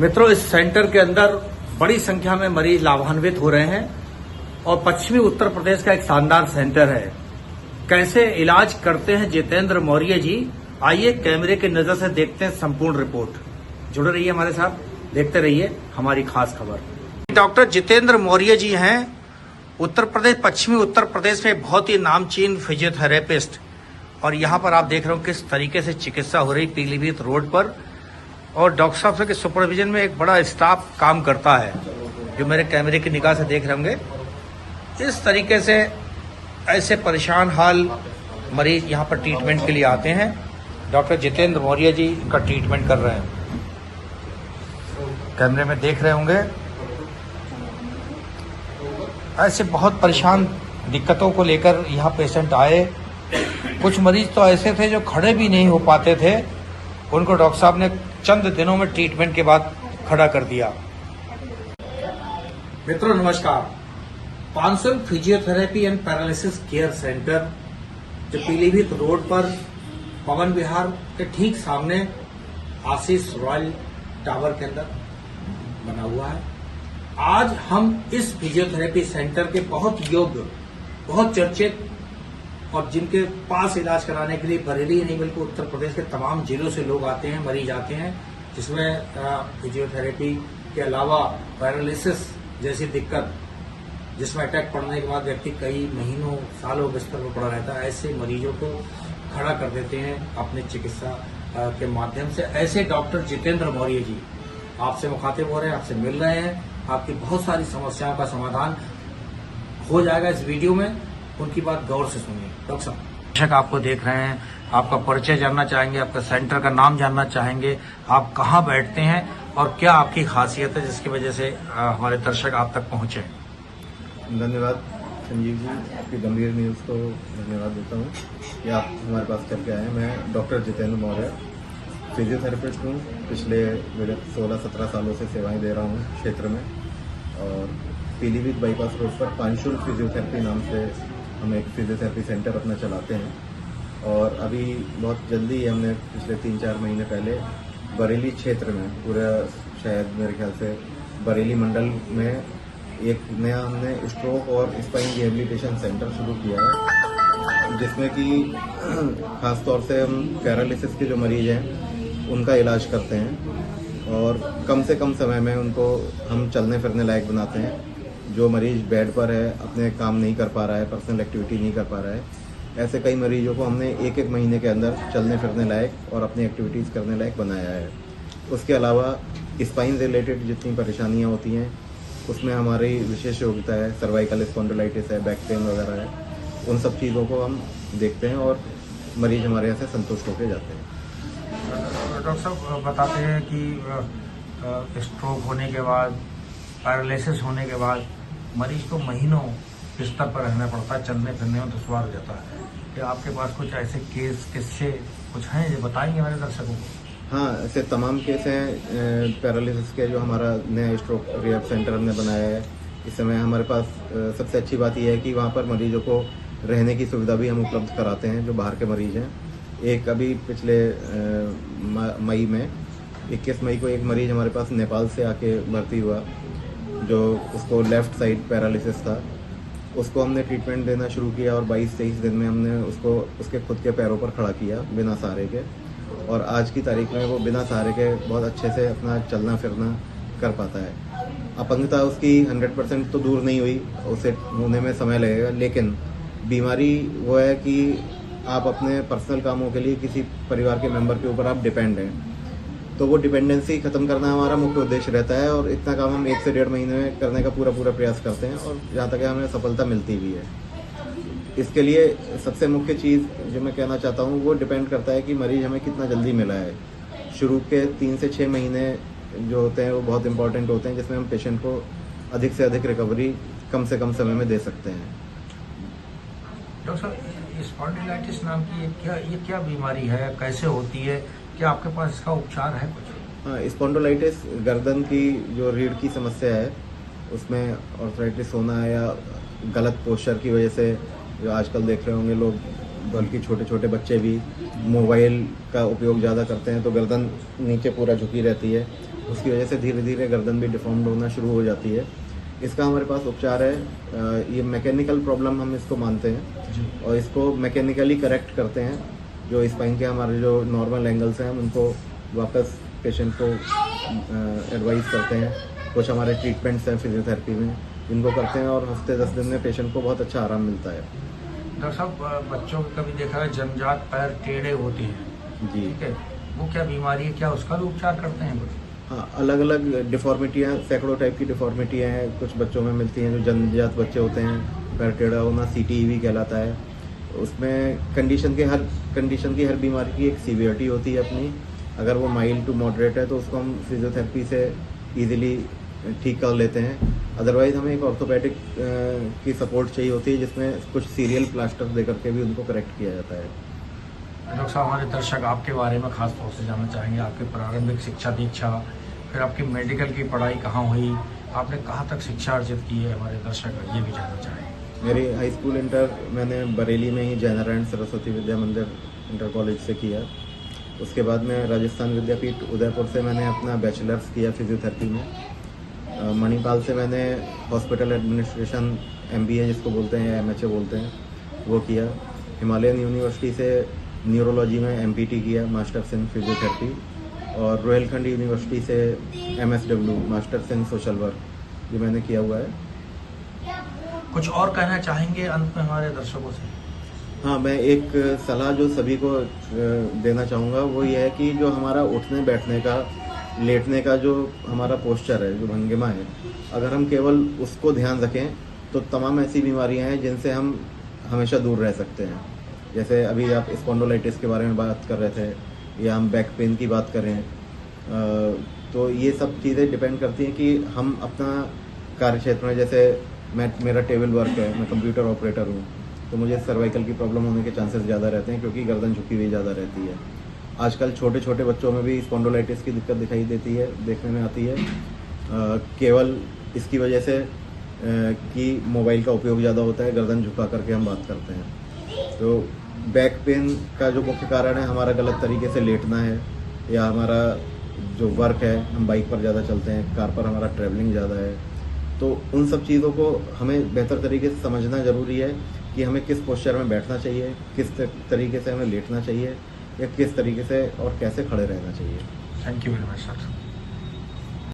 मित्रों, इस सेंटर के अंदर बड़ी संख्या में मरीज लाभान्वित हो रहे हैं और पश्चिमी उत्तर प्रदेश का एक शानदार सेंटर है। कैसे इलाज करते हैं जितेंद्र मौर्य जी, आइए कैमरे की नजर से देखते हैं संपूर्ण रिपोर्ट। जुड़े रहिए हमारे साथ, देखते रहिए हमारी खास खबर। डॉक्टर जितेंद्र मौर्य जी हैं उत्तर प्रदेश, पश्चिमी उत्तर प्रदेश में बहुत ही नामचीन फिजियोथेरेपिस्ट, और यहाँ पर आप देख रहे हो किस तरीके से चिकित्सा हो रही पीलीभीत रोड पर। और डॉक्टर साहब के सुपरविजन में एक बड़ा स्टाफ काम करता है, जो मेरे कैमरे की निगाह से देख रहे होंगे। इस तरीके से ऐसे परेशान हाल मरीज यहाँ पर ट्रीटमेंट के लिए आते हैं। डॉक्टर जितेंद्र मौर्य जी का ट्रीटमेंट कर रहे हैं, कैमरे में देख रहे होंगे। ऐसे बहुत परेशान दिक्कतों को लेकर यहाँ पेशेंट आए। कुछ मरीज तो ऐसे थे जो खड़े भी नहीं हो पाते थे, उनको डॉक्टर साहब ने चंद दिनों में ट्रीटमेंट के बाद खड़ा कर दिया। मित्रों नमस्कार, Pansul physiotherapy and paralysis care centre जो पीलीभीत रोड पर पवन विहार के ठीक सामने आशीष रॉयल टावर के अंदर बना हुआ है। आज हम इस फिजियोथेरेपी सेंटर के बहुत योग्य, बहुत चर्चित और जिनके पास इलाज कराने के लिए बरेली ही नहीं बल्कि उत्तर प्रदेश के तमाम जिलों से लोग आते हैं, मरीज आते हैं, जिसमें फिजियोथेरेपी के अलावा पैरालिसिस जैसी दिक्कत, जिसमें अटैक पड़ने के बाद व्यक्ति कई महीनों सालों बिस्तर पर पड़ा रहता है, ऐसे मरीजों को खड़ा कर देते हैं अपनी चिकित्सा के माध्यम से। ऐसे डॉक्टर जितेंद्र मौर्य जी आपसे मुखातिब हो रहे हैं, आपसे मिल रहे हैं। आपकी बहुत सारी समस्याओं का समाधान हो जाएगा इस वीडियो में, उनकी बात गौर से सुनिए। डॉक्टर साहब, दर्शक आपको देख रहे हैं, आपका परिचय जानना चाहेंगे, आपका सेंटर का नाम जानना चाहेंगे, आप कहाँ बैठते हैं और क्या आपकी खासियत है जिसकी वजह से हमारे दर्शक आप तक पहुंचे। धन्यवाद संजीव जी, आपकी गंभीर न्यूज़ को धन्यवाद देता हूँ कि आप हमारे पास करके आए हैं। मैं डॉक्टर जितेंद्र मौर्य फिजियोथेरेपिस्ट हूँ। पिछले 16-17 सालों से सेवाएं दे रहा हूँ क्षेत्र में, और पीलीभीत बाईपास रोड पर पांशुल फिजियोथेरेपी नाम से हम एक फिजियोथेरेपी सेंटर अपना चलाते हैं। और अभी बहुत जल्दी हमने पिछले 3-4 महीने पहले बरेली क्षेत्र में, पूरा शायद मेरे ख्याल से बरेली मंडल में एक नया हमने स्ट्रोक और स्पाइन रिहेबिलिटेशन सेंटर शुरू किया है, जिसमें कि खास तौर से हम पैरालिसिस के जो मरीज हैं उनका इलाज करते हैं और कम से कम समय में उनको हम चलने फिरने लायक बनाते हैं। जो मरीज बेड पर है, अपने काम नहीं कर पा रहा है, पर्सनल एक्टिविटी नहीं कर पा रहा है, ऐसे कई मरीजों को हमने एक महीने के अंदर चलने फिरने लायक और अपनी एक्टिविटीज़ करने लायक बनाया है। उसके अलावा स्पाइन रिलेटेड जितनी परेशानियां होती हैं उसमें हमारी विशेष योग्यता है, सर्वाइकल स्पॉन्डिलाइटिस है, बैक पेन वगैरह है, उन सब चीज़ों को हम देखते हैं और मरीज हमारे यहाँ से संतुष्ट होकर जाते हैं। डॉक्टर साहब बताते हैं कि स्ट्रोक होने के बाद, पैरालिसिस होने के बाद मरीज को महीनों बिस्तर पर रहना पड़ता है, चलने फिरने में दुश्वार हो जाता है। क्या आपके पास कुछ ऐसे केस, किस्से कुछ हैं जो बताएंगे हमारे दर्शकों को? हाँ, ऐसे तमाम केस हैं पैरालिसिस के, जो हमारा नया स्ट्रोक रिहैब सेंटर हमने बनाया है। इस समय हमारे पास सबसे अच्छी बात यह है कि वहाँ पर मरीजों को रहने की सुविधा भी हम उपलब्ध कराते हैं जो बाहर के मरीज हैं। एक अभी पिछले मई में 21 मई को एक मरीज हमारे पास नेपाल से आके भर्ती हुआ, जो उसको लेफ़्ट साइड पैरालिसिस था। उसको हमने ट्रीटमेंट देना शुरू किया और 22-23 दिन में हमने उसको उसके खुद के पैरों पर खड़ा किया बिना सहारे के, और आज की तारीख में वो बिना सहारे के बहुत अच्छे से अपना चलना फिरना कर पाता है। अपंगता उसकी 100% तो दूर नहीं हुई, उसे होने में समय लगेगा, लेकिन बीमारी वो है कि आप अपने पर्सनल कामों के लिए किसी परिवार के मेंबर के ऊपर आप डिपेंड हैं, तो वो डिपेंडेंसी खत्म करना हमारा मुख्य उद्देश्य रहता है। और इतना काम हम 1 से 1.5 महीने में करने का पूरा प्रयास करते हैं, और जहाँ तक हमें सफलता मिलती भी है। इसके लिए सबसे मुख्य चीज़ जो मैं कहना चाहता हूँ वो डिपेंड करता है कि मरीज हमें कितना जल्दी मिला है। शुरू के 3 से 6 महीने जो होते हैं वो बहुत इंपॉर्टेंट होते हैं, जिसमें हम पेशेंट को अधिक से अधिक रिकवरी कम से कम समय में दे सकते हैं। डॉक्टर साहब, स्पॉन्डिलाइटिस नाम की ये क्या बीमारी है, कैसे होती है, क्या आपके पास इसका उपचार है कुछ? हाँ, स्पॉन्डिलाइटिस गर्दन की जो रीढ़ की समस्या है उसमें ऑर्थराइटिस होना या गलत पोस्चर की वजह से, जो आजकल देख रहे होंगे लोग, बल्कि छोटे छोटे बच्चे भी मोबाइल का उपयोग ज़्यादा करते हैं तो गर्दन नीचे पूरा झुकी रहती है, उसकी वजह से धीरे धीरे गर्दन भी डिफॉर्म्ड होना शुरू हो जाती है। इसका हमारे पास उपचार है। ये मैकेनिकल प्रॉब्लम हम इसको मानते हैं और इसको मैकेनिकली करेक्ट करते हैं। जो स्पाइन के हमारे जो नॉर्मल एंगल्स हैं हम उनको वापस पेशेंट को एडवाइस करते हैं। कुछ हमारे ट्रीटमेंट्स हैं फिजियोथेरेपी में, इनको करते हैं और हफ्ते 10 दिन में पेशेंट को बहुत अच्छा आराम मिलता है। डॉक्टर साहब, बच्चों को कभी देखा है जन्मजात पैर टेढ़े होते हैं, जी, ठीक है, वो क्या बीमारी है, क्या उसका भी उपचार करते हैं कुछ? हाँ, अलग अलग डिफॉर्मिटियाँ, सैकड़ों टाइप की डिफॉर्मिटियाँ हैं, कुछ बच्चों में मिलती हैं। जो जन्मजात बच्चे होते हैं, पैर टेढ़ा होना CTE कहलाता है। उसमें कंडीशन की हर बीमारी की एक सीवियरिटी होती है अपनी। अगर वो माइल्ड टू मॉडरेट है तो उसको हम फिजियोथेरेपी से इजीली ठीक कर लेते हैं। अदरवाइज हमें एक ऑर्थोपेडिक की सपोर्ट चाहिए होती है, जिसमें कुछ सीरियल प्लास्टर दे करके भी उनको करेक्ट किया जाता है। डॉक्टर साहब, हमारे दर्शक आपके बारे में खास तौर से जानना चाहेंगे। आपकी प्रारंभिक शिक्षा दीक्षा, फिर आपकी मेडिकल की पढ़ाई कहाँ हुई, आपने कहाँ तक शिक्षा अर्जित की है, हमारे दर्शक ये भी जानना चाहेंगे। मेरी हाई स्कूल इंटर मैंने बरेली में ही जयनारायण सरस्वती विद्या मंदिर इंटर कॉलेज से किया। उसके बाद में राजस्थान विद्यापीठ उदयपुर से मैंने अपना बैचलर्स किया फिजियोथेरेपी में। मणिपाल से मैंने हॉस्पिटल एडमिनिस्ट्रेशन MBA जिसको बोलते हैं, MHA बोलते हैं, वो किया। हिमालयन यूनिवर्सिटी से न्यूरोलॉजी में MPT किया, मास्टर्स इन फिजियोथेरेपी। और रोहिलखंड यूनिवर्सिटी से MSW, masters in social work, ये मैंने किया हुआ है। कुछ और कहना चाहेंगे अंत में हमारे दर्शकों से? हाँ, मैं एक सलाह जो सभी को देना चाहूँगा वो ये है कि जो हमारा उठने बैठने का, लेटने का जो हमारा पोस्चर है, जो भंगिमा है, अगर हम केवल उसको ध्यान रखें तो तमाम ऐसी बीमारियां हैं जिनसे हम हमेशा दूर रह सकते हैं। जैसे अभी आप स्पॉन्डिलोलिटिस के बारे में बात कर रहे थे, या हम बैक पेन की बात करें, तो ये सब चीज़ें डिपेंड करती हैं कि हम अपना कार्य क्षेत्र में, जैसे मेरा टेबल वर्क है, मैं कंप्यूटर ऑपरेटर हूँ, तो मुझे सर्वाइकल की प्रॉब्लम होने के चांसेस ज़्यादा रहते हैं क्योंकि गर्दन झुकी हुई ज़्यादा रहती है। आजकल छोटे छोटे बच्चों में भी स्पॉन्डिलोलिटिस की दिक्कत देखने में आती है, केवल इसकी वजह से कि मोबाइल का उपयोग ज़्यादा होता है, गर्दन झुका करके हम बात करते हैं। तो बैक पेन का जो मुख्य कारण है हमारा गलत तरीके से लेटना है, या हमारा जो वर्क है, हम बाइक पर ज़्यादा चलते हैं, कार पर हमारा ट्रैवलिंग ज़्यादा है। तो उन सब चीज़ों को हमें बेहतर तरीके से समझना ज़रूरी है कि हमें किस पोस्चर में बैठना चाहिए, किस तरीके से हमें लेटना चाहिए, या किस तरीके से और कैसे खड़े रहना चाहिए। Thank you very much sir.